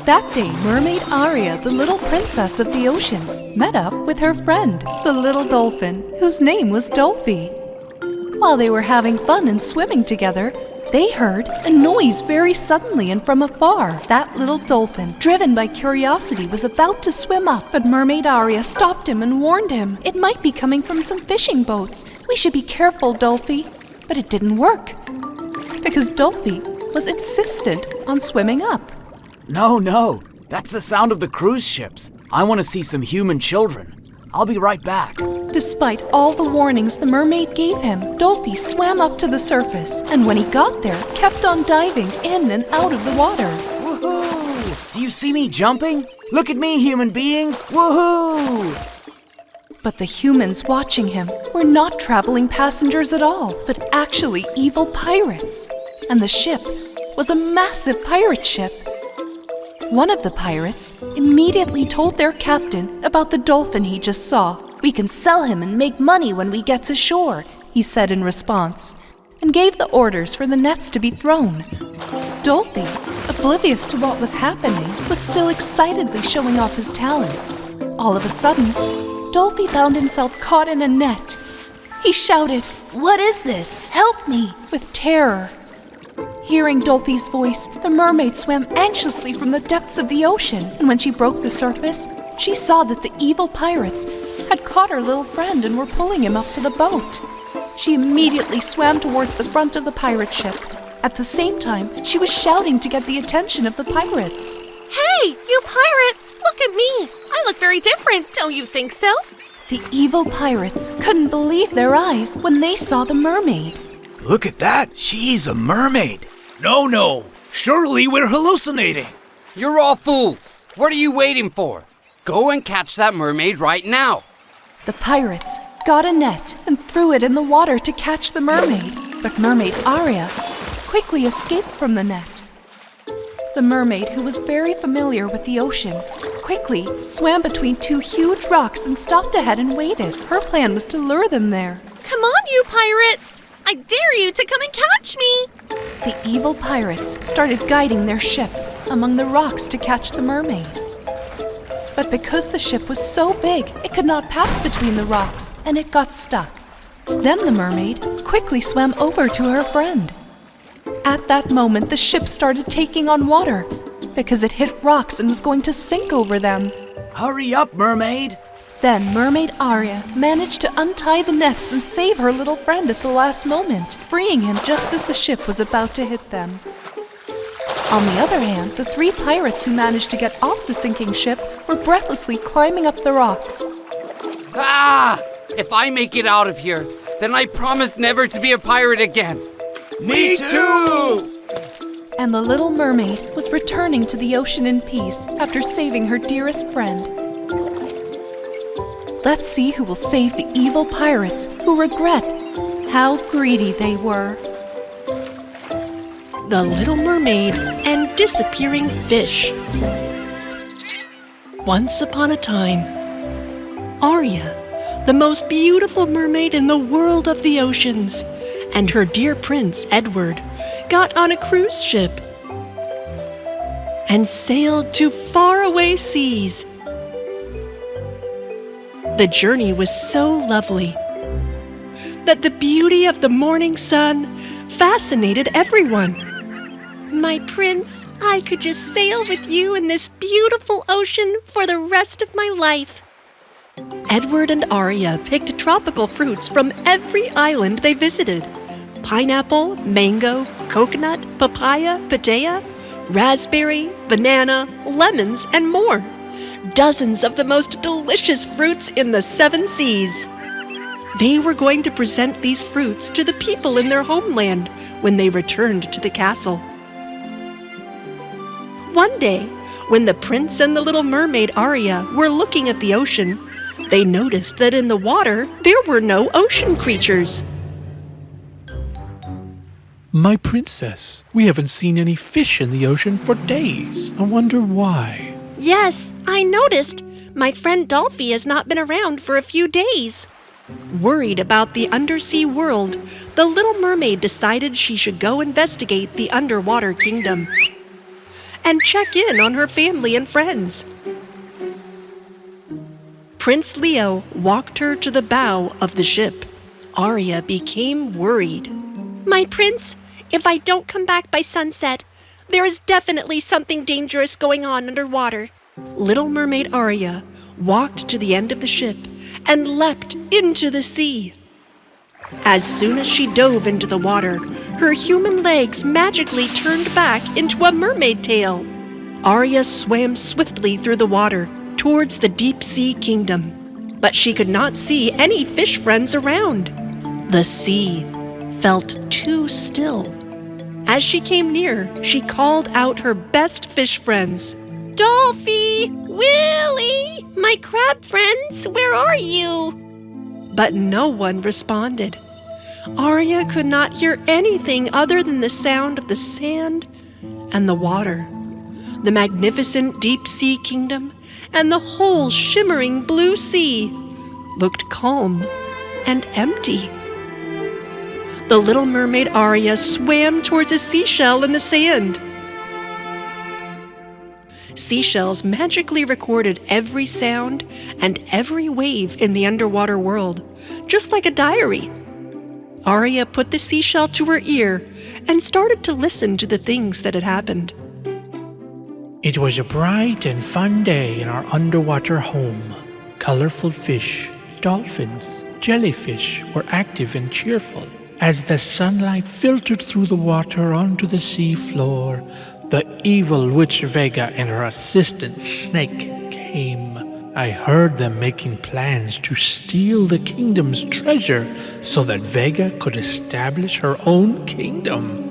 That day, Mermaid Aria, the little princess of the oceans, met up with her friend, the little dolphin, whose name was Dolphy. While they were having fun and swimming together, they heard a noise very suddenly and from afar. That little dolphin, driven by curiosity, was about to swim up, but Mermaid Aria stopped him and warned him. It might be coming from some fishing boats. We should be careful, Dolphy. But it didn't work, because Dolphy was insistent on swimming up. No, that's the sound of the cruise ships. I want to see some human children. I'll be right back. Despite all the warnings the mermaid gave him, Dolphy swam up to the surface, and when he got there, kept on diving in and out of the water. Woohoo! Do you see me jumping? Look at me, human beings! Woohoo! But the humans watching him were not traveling passengers at all, but actually evil pirates. And the ship was a massive pirate ship. One of the pirates immediately told their captain about the dolphin he just saw. "We can sell him and make money when we get to shore," he said in response, and gave the orders for the nets to be thrown. Dolphy, oblivious to what was happening, was still excitedly showing off his talents. All of a sudden, Dolphy found himself caught in a net. He shouted, "What is this? Help me!" with terror. Hearing Dolphy's voice, the mermaid swam anxiously from the depths of the ocean, and when she broke the surface, she saw that the evil pirates had caught her little friend and were pulling him up to the boat. She immediately swam towards the front of the pirate ship. At the same time, she was shouting to get the attention of the pirates. Hey, you pirates! Look at me! I look very different, don't you think so? The evil pirates couldn't believe their eyes when they saw the mermaid. Look at that! She's a mermaid! No! Surely we're hallucinating! You're all fools! What are you waiting for? Go and catch that mermaid right now! The pirates got a net and threw it in the water to catch the mermaid, but Mermaid Aria quickly escaped from the net. The mermaid, who was very familiar with the ocean, quickly swam between two huge rocks and stopped ahead and waited. Her plan was to lure them there. Come on, you pirates! I dare you to come and catch me! The evil pirates started guiding their ship among the rocks to catch the mermaid. But because the ship was so big, it could not pass between the rocks, and it got stuck. Then the mermaid quickly swam over to her friend. At that moment, the ship started taking on water because it hit rocks and was going to sink over them. Hurry up, mermaid! Then Mermaid Aria managed to untie the nets and save her little friend at the last moment, freeing him just as the ship was about to hit them. On the other hand, the three pirates who managed to get off the sinking ship were breathlessly climbing up the rocks. Ah! If I make it out of here, then I promise never to be a pirate again. Me too! And the little mermaid was returning to the ocean in peace after saving her dearest friend. Let's see who will save the evil pirates who regret how greedy they were. The Little Mermaid and Disappearing Fish. Once upon a time, Arya, the most beautiful mermaid in the world of the oceans, and her dear prince Edward got on a cruise ship and sailed to faraway seas. The journey was so lovely that the beauty of the morning sun fascinated everyone. My prince, I could just sail with you in this beautiful ocean for the rest of my life. Edward and Arya picked tropical fruits from every island they visited. Pineapple, mango, coconut, papaya, pitaya, raspberry, banana, lemons, and more. Dozens of the most delicious fruits in the 7 seas. They were going to present these fruits to the people in their homeland when they returned to the castle. One day, when the prince and the little mermaid Arya were looking at the ocean, they noticed that in the water there were no ocean creatures. My princess, we haven't seen any fish in the ocean for days. I wonder why. Yes, I noticed. My friend Dolphy has not been around for a few days. Worried about the undersea world, the little mermaid decided she should go investigate the underwater kingdom. and check in on her family and friends. Prince Leo walked her to the bow of the ship. Arya became worried. My prince, if I don't come back by sunset, there is definitely something dangerous going on underwater. Little Mermaid Aria walked to the end of the ship and leapt into the sea. As soon as she dove into the water, her human legs magically turned back into a mermaid tail. Arya swam swiftly through the water towards the deep sea kingdom, but she could not see any fish friends around. The sea felt too still. As she came near, she called out her best fish friends. Dolphy! Willie! My crab friends, where are you? But no one responded. Arya could not hear anything other than the sound of the sand and the water, the magnificent deep sea kingdom, and the whole shimmering blue sea looked calm and empty. The little mermaid Arya swam towards a seashell in the sand. Seashells magically recorded every sound and every wave in the underwater world, just like a diary. Arya put the seashell to her ear and started to listen to the things that had happened. It was a bright and fun day in our underwater home. Colorful fish, dolphins, jellyfish were active and cheerful. As the sunlight filtered through the water onto the sea floor, the evil witch Vega and her assistant Snake came. I heard them making plans to steal the kingdom's treasure so that Vega could establish her own kingdom,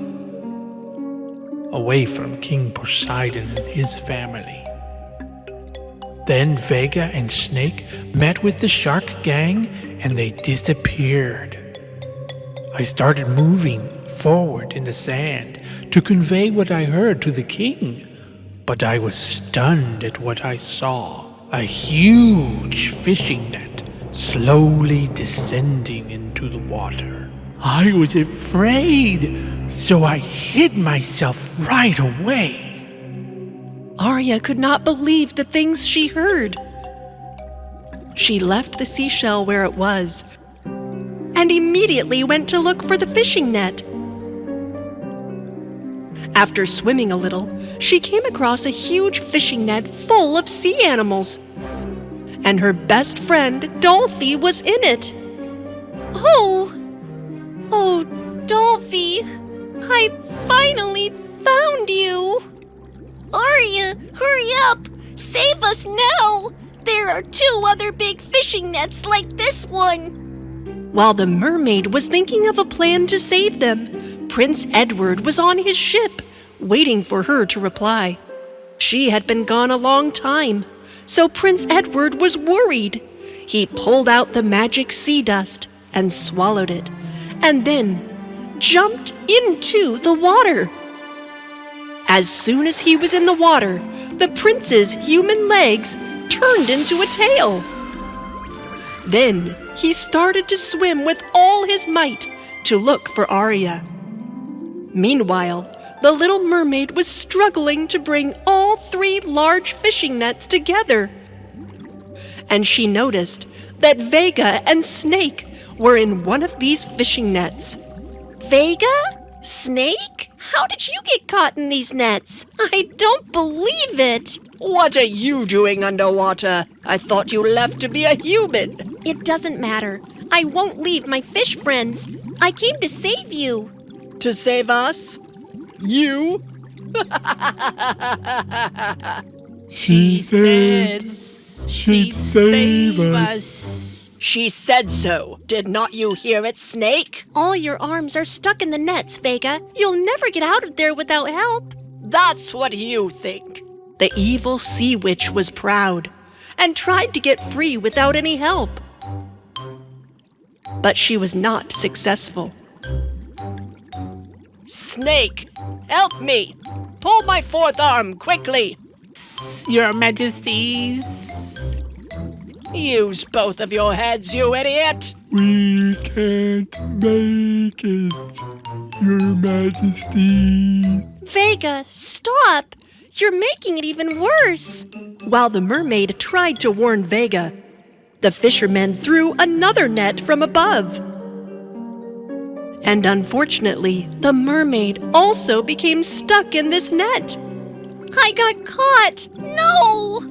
away from King Poseidon and his family. Then Vega and Snake met with the shark gang and they disappeared. I started moving forward in the sand to convey what I heard to the king, but I was stunned at what I saw. A huge fishing net slowly descending into the water. I was afraid, so I hid myself right away. Arya could not believe the things she heard. She left the seashell where it was and immediately went to look for the fishing net. After swimming a little, she came across a huge fishing net full of sea animals. And her best friend, Dolphy, was in it. Oh, Dolphy, I finally found you. Arya, hurry up! Save us now! There are 2 other big fishing nets like this one. While the mermaid was thinking of a plan to save them, Prince Edward was on his ship, waiting for her to reply. She had been gone a long time, so Prince Edward was worried. He pulled out the magic sea dust and swallowed it, and then jumped into the water. As soon as he was in the water, the prince's human legs turned into a tail. Then he started to swim with all his might to look for Arya. Meanwhile, the little mermaid was struggling to bring all 3 large fishing nets together. And she noticed that Vega and Snake were in one of these fishing nets. Vega? Snake? How did you get caught in these nets? I don't believe it. What are you doing underwater? I thought you left to be a human. It doesn't matter. I won't leave my fish friends. I came to save you. To save us? You? She said she'd save us. She said so. Did not you hear it, Snake? All your arms are stuck in the nets, Vega. You'll never get out of there without help. That's what you think. The evil sea witch was proud and tried to get free without any help. But she was not successful. Snake, help me! Pull my 4th arm, quickly! Your Majesties. Use both of your heads, you idiot! We can't make it, Your Majesty. Vega, stop! You're making it even worse. While the mermaid tried to warn Vega, the fishermen threw another net from above. And unfortunately, the mermaid also became stuck in this net. I got caught! No!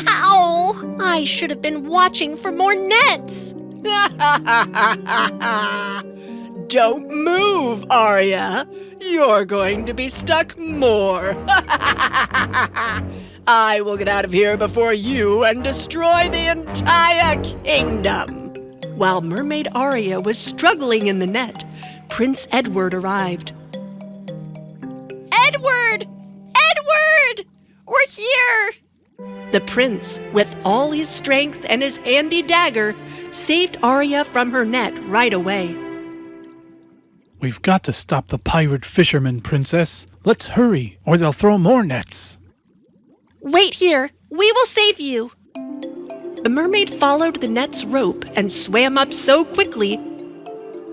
Ow! I should have been watching for more nets! Don't move, Arya. You're going to be stuck more. I will get out of here before you and destroy the entire kingdom. While Mermaid Aria was struggling in the net, Prince Edward arrived. Edward! Edward! We're here! The prince, with all his strength and his handy dagger, saved Arya from her net right away. We've got to stop the pirate fishermen, Princess. Let's hurry, or they'll throw more nets. Wait here. We will save you. The mermaid followed the net's rope and swam up so quickly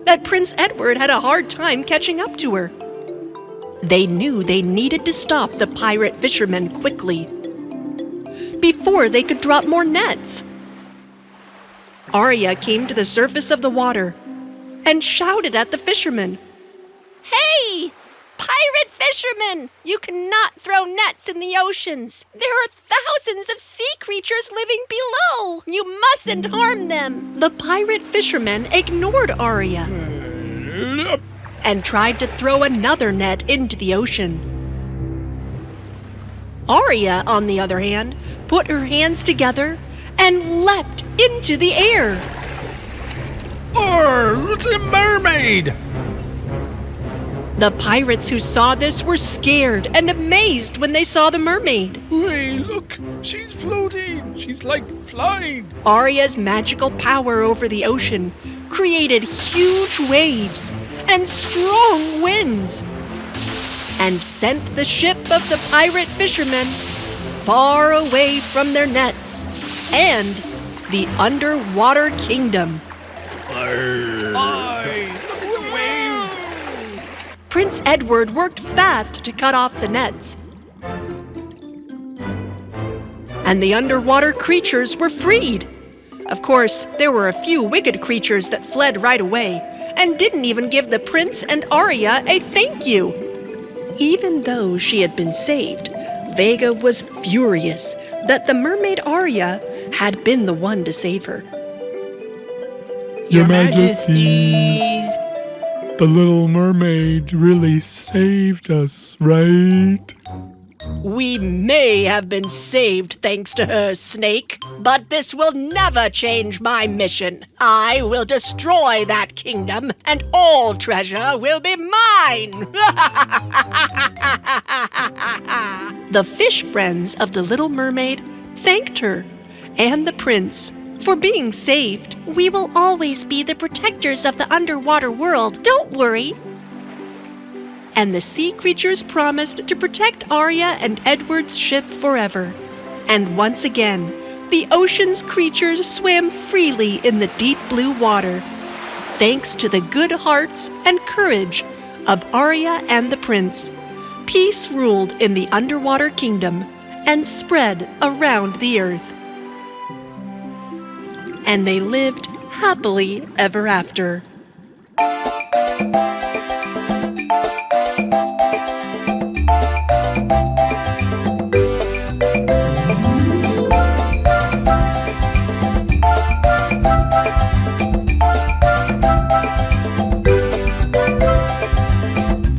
that Prince Edward had a hard time catching up to her. They knew they needed to stop the pirate fishermen quickly before they could drop more nets. Arya came to the surface of the water and shouted at the fishermen. Hey! Pirate fishermen! You cannot throw nets in the oceans. There are thousands of sea creatures living below. You mustn't harm them. The pirate fishermen ignored Arya and tried to throw another net into the ocean. Arya, on the other hand, put her hands together and leapt into the air. It's a mermaid! The pirates who saw this were scared and amazed when they saw the mermaid. Hey, look! She's floating! She's like flying! Arya's magical power over the ocean created huge waves and strong winds and sent the ship of the pirate fishermen far away from their nets and the underwater kingdom. Prince Edward worked fast to cut off the nets, and the underwater creatures were freed. Of course, there were a few wicked creatures that fled right away and didn't even give the prince and Arya a thank you. Even though she had been saved, Vega was furious that the mermaid Arya had been the one to save her. Your Majesty, the little mermaid really saved us, right? We may have been saved thanks to her, Snake, but this will never change my mission. I will destroy that kingdom, and all treasure will be mine! The fish friends of the Little Mermaid thanked her and the prince for being saved. We will always be the protectors of the underwater world. Don't worry. And the sea creatures promised to protect Arya and Edward's ship forever. And once again, the ocean's creatures swam freely in the deep blue water, thanks to the good hearts and courage of Arya and the prince. Peace ruled in the underwater kingdom and spread around the earth. And they lived happily ever after.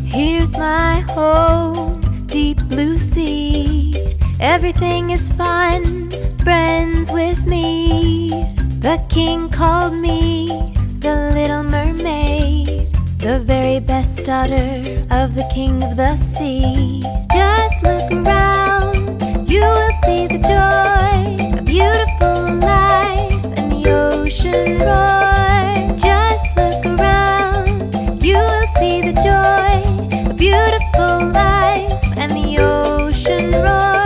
Here's my home, deep blue sea. Everything is fun, friends with me. The king called me the Little Mermaid, the very best daughter of the king of the sea. Just look around, you will see the joy, a beautiful life, and the ocean roar. Just look around, you will see the joy, a beautiful life, and the ocean roar.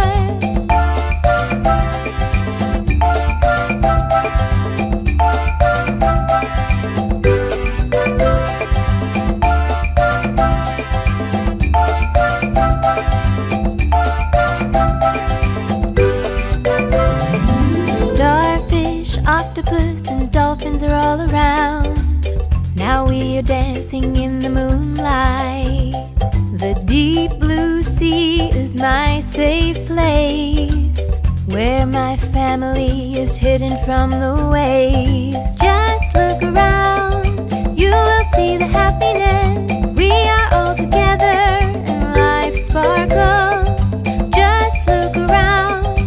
we are dancing in the moonlight. The deep blue sea is my safe place, where my family is hidden from the waves. Just look around, you will see the happiness. We are all together and life sparkles. Just look around,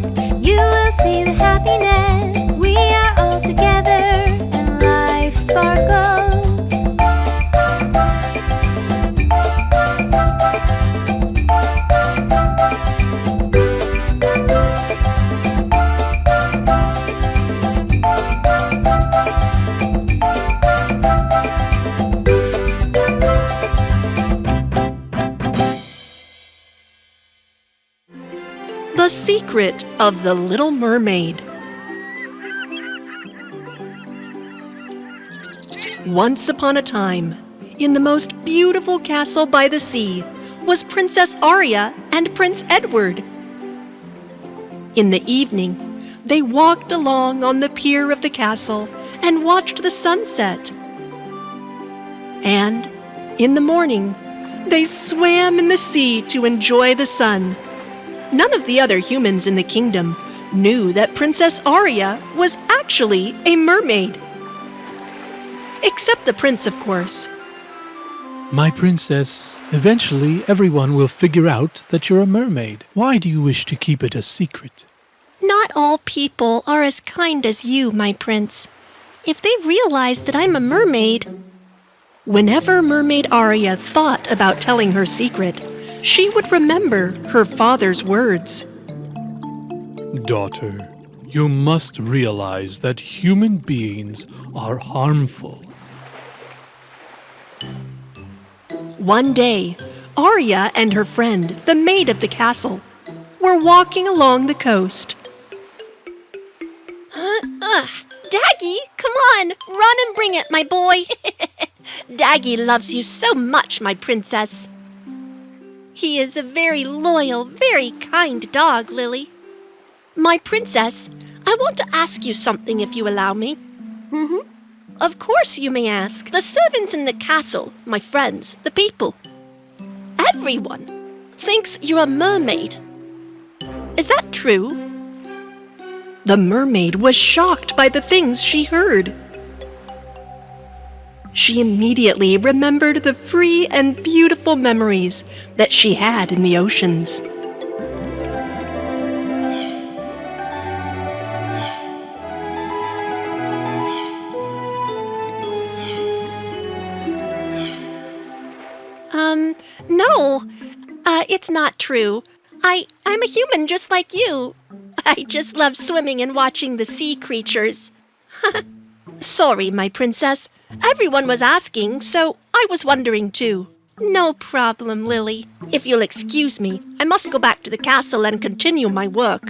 you will see the happiness. We are all together and life sparkles. The Secret of the Little Mermaid. Once upon a time, in the most beautiful castle by the sea, was Princess Arya and Prince Edward. In the evening, they walked along on the pier of the castle and watched the sunset. And in the morning, they swam in the sea to enjoy the sun. None of the other humans in the kingdom knew that Princess Arya was actually a mermaid. Except the prince, of course. My princess, eventually everyone will figure out that you're a mermaid. Why do you wish to keep it a secret? Not all people are as kind as you, my prince. If they realize that I'm a mermaid... Whenever Mermaid Aria thought about telling her secret, she would remember her father's words. Daughter, you must realize that human beings are harmful. One day, Arya and her friend, the maid of the castle, were walking along the coast. Daggy, come on, run and bring it, my boy. Daggy loves you so much, my princess. He is a very loyal, very kind dog, Lily. My princess, I want to ask you something if you allow me. Of course you may ask. The servants in the castle, my friends, the people, everyone thinks you're a mermaid. Is that true? The mermaid was shocked by the things she heard. She immediately remembered the free and beautiful memories that she had in the oceans. No, it's not true. I'm a human just like you. I just love swimming and watching the sea creatures. Sorry, my princess. Everyone was asking, so I was wondering too. No problem, Lily. If you'll excuse me, I must go back to the castle and continue my work.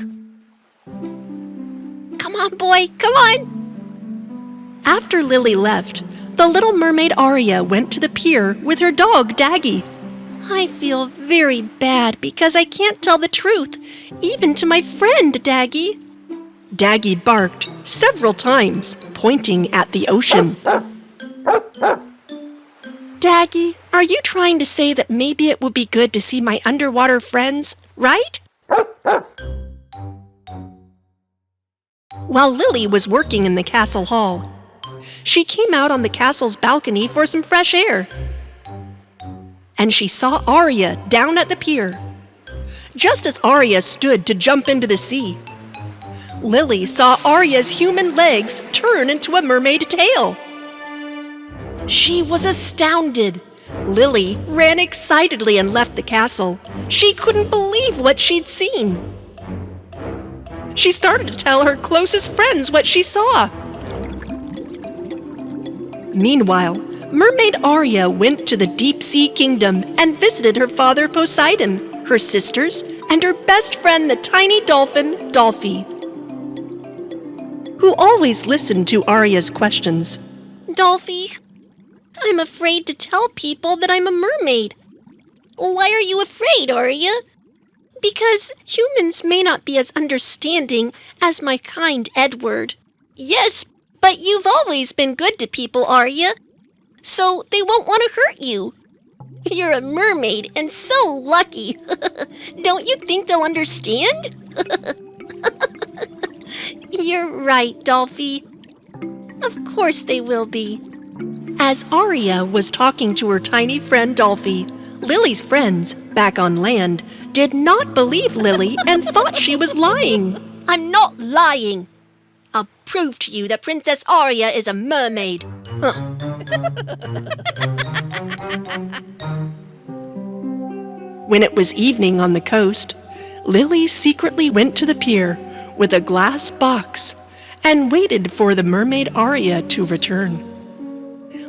Come on, boy, come on! After Lily left, the little mermaid Arya went to the pier with her dog, Daggy. I feel very bad because I can't tell the truth, even to my friend, Daggy. Daggy barked several times, pointing at the ocean. Daggy, are you trying to say that maybe it would be good to see my underwater friends, right? While Lily was working in the castle hall, she came out on the castle's balcony for some fresh air. And she saw Arya down at the pier. Just as Arya stood to jump into the sea, Lily saw Arya's human legs turn into a mermaid tail. She was astounded. Lily ran excitedly and left the castle. She couldn't believe what she'd seen. She started to tell her closest friends what she saw. Meanwhile, Mermaid Aria went to the deep sea kingdom and visited her father Poseidon, her sisters, and her best friend the tiny dolphin, Dolphy, who always listened to Arya's questions. Dolphy, I'm afraid to tell people that I'm a mermaid. Why are you afraid, Arya? Because humans may not be as understanding as my kind Edward. Yes, but you've always been good to people, Arya. so they won't want to hurt you. You're a mermaid and so lucky. Don't you think they'll understand? You're right, Dolphy. Of course they will be. As Arya was talking to her tiny friend Dolphy, Lily's friends, back on land, did not believe Lily and thought she was lying. I'm not lying. I'll prove to you that Princess Arya is a mermaid. When it was evening on the coast, Lily secretly went to the pier with a glass box and waited for the mermaid Arya to return.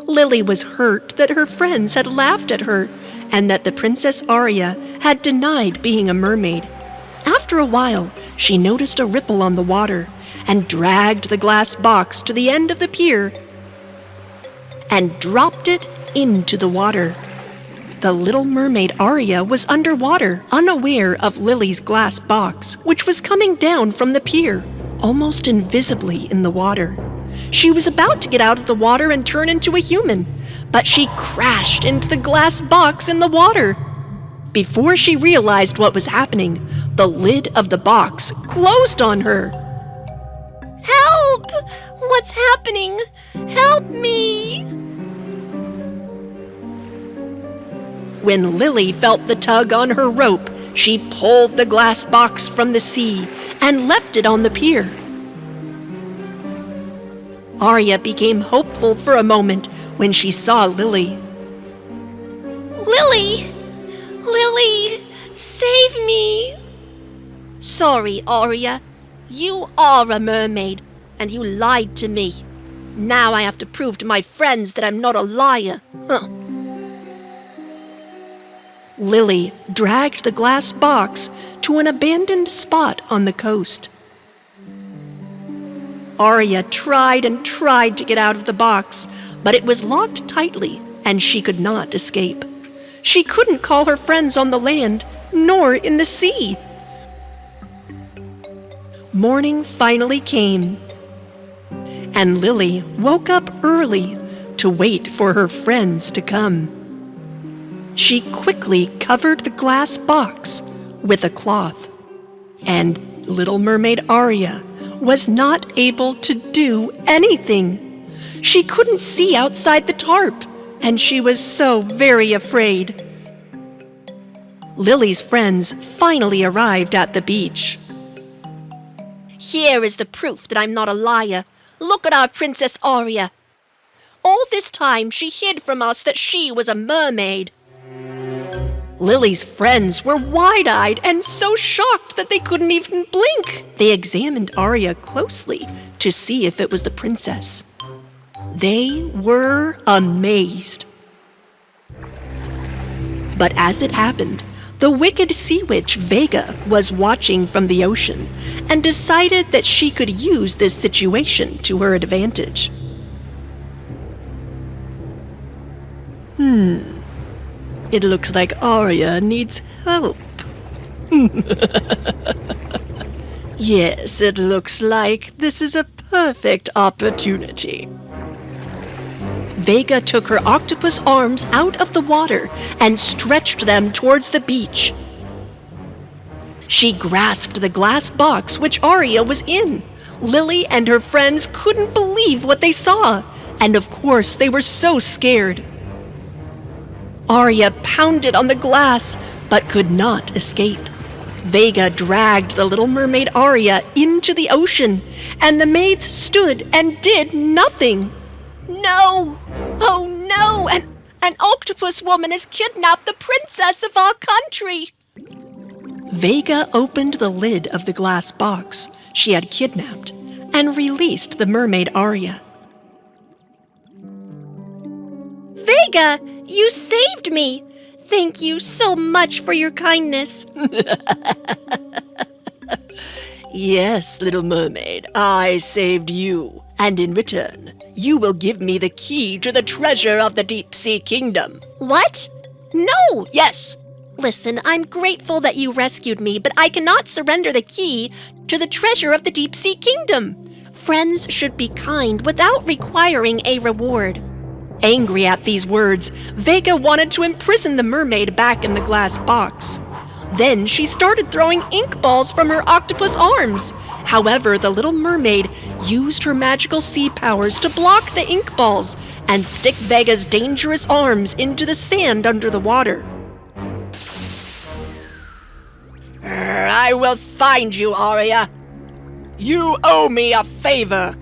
Lily was hurt that her friends had laughed at her and that the Princess Arya had denied being a mermaid. After a while, she noticed a ripple on the water and dragged the glass box to the end of the pier and dropped it into the water. The little mermaid Arya was underwater, unaware of Lily's glass box, which was coming down from the pier, almost invisibly in the water. She was about to get out of the water and turn into a human, but she crashed into the glass box in the water. Before she realized what was happening, the lid of the box closed on her. Help! What's happening? Help me! When Lily felt the tug on her rope, she pulled the glass box from the sea and left it on the pier. Arya became hopeful for a moment when she saw Lily. Lily! Lily! Save me! Sorry, Arya. You are a mermaid, and you lied to me. Now I have to prove to my friends that I'm not a liar. Lily dragged the glass box to an abandoned spot on the coast. Arya tried and tried to get out of the box, but it was locked tightly and she could not escape. She couldn't call her friends on the land, nor in the sea. Morning finally came, and Lily woke up early to wait for her friends to come. She quickly covered the glass box with a cloth, and little mermaid Arya was not able to do anything. She couldn't see outside the tarp, and she was so very afraid. Lily's friends finally arrived at the beach. Here is the proof that I'm not a liar. Look at our Princess Arya. All this time she hid from us that she was a mermaid. Lily's friends were wide-eyed and so shocked that they couldn't even blink. They examined Arya closely to see if it was the princess. They were amazed. But as it happened, the wicked sea witch Vega was watching from the ocean and decided that she could use this situation to her advantage. It looks like Arya needs help. Yes, it looks like this is a perfect opportunity. Vega took her octopus arms out of the water and stretched them towards the beach. She grasped the glass box which Arya was in. Lily and her friends couldn't believe what they saw, and of course they were so scared. Arya pounded on the glass, but could not escape. Vega dragged the little mermaid Arya into the ocean, and the maids stood and did nothing. No! Oh no! An octopus woman has kidnapped the princess of our country! Vega opened the lid of the glass box she had kidnapped and released the mermaid Arya. Vega, you saved me! Thank you so much for your kindness. Yes, little mermaid, I saved you, and in return, you will give me the key to the treasure of the deep sea kingdom. What? No! Yes! Listen, I'm grateful that you rescued me, but I cannot surrender the key to the treasure of the deep sea kingdom. Friends should be kind without requiring a reward. Angry at these words, Vega wanted to imprison the mermaid back in the glass box. Then she started throwing ink balls from her octopus arms. However, the little mermaid used her magical sea powers to block the ink balls and stick Vega's dangerous arms into the sand under the water. I will find you, Arya. You owe me a favor.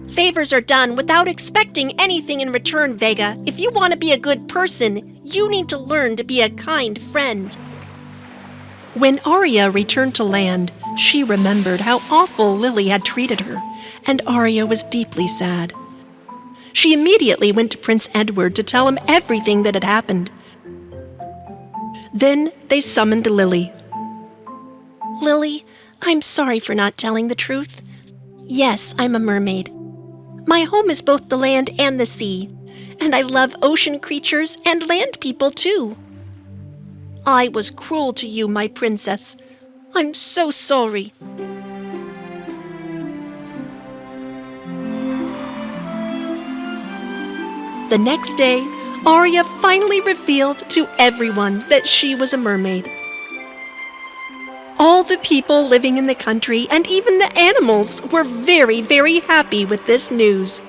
Favors are done without expecting anything in return, Vega. If you want to be a good person, you need to learn to be a kind friend. When Arya returned to land, she remembered how awful Lily had treated her, and Arya was deeply sad. She immediately went to Prince Edward to tell him everything that had happened. Then they summoned Lily. Lily, I'm sorry for not telling the truth. Yes, I'm a mermaid. My home is both the land and the sea, and I love ocean creatures and land people too. I was cruel to you, my princess. I'm so sorry. The next day, Arya finally revealed to everyone that she was a mermaid. All the people living in the country and even the animals were very, very happy with this news.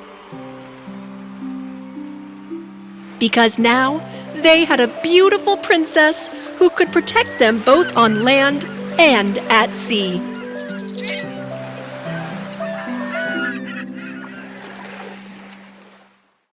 Because now they had a beautiful princess who could protect them both on land and at sea.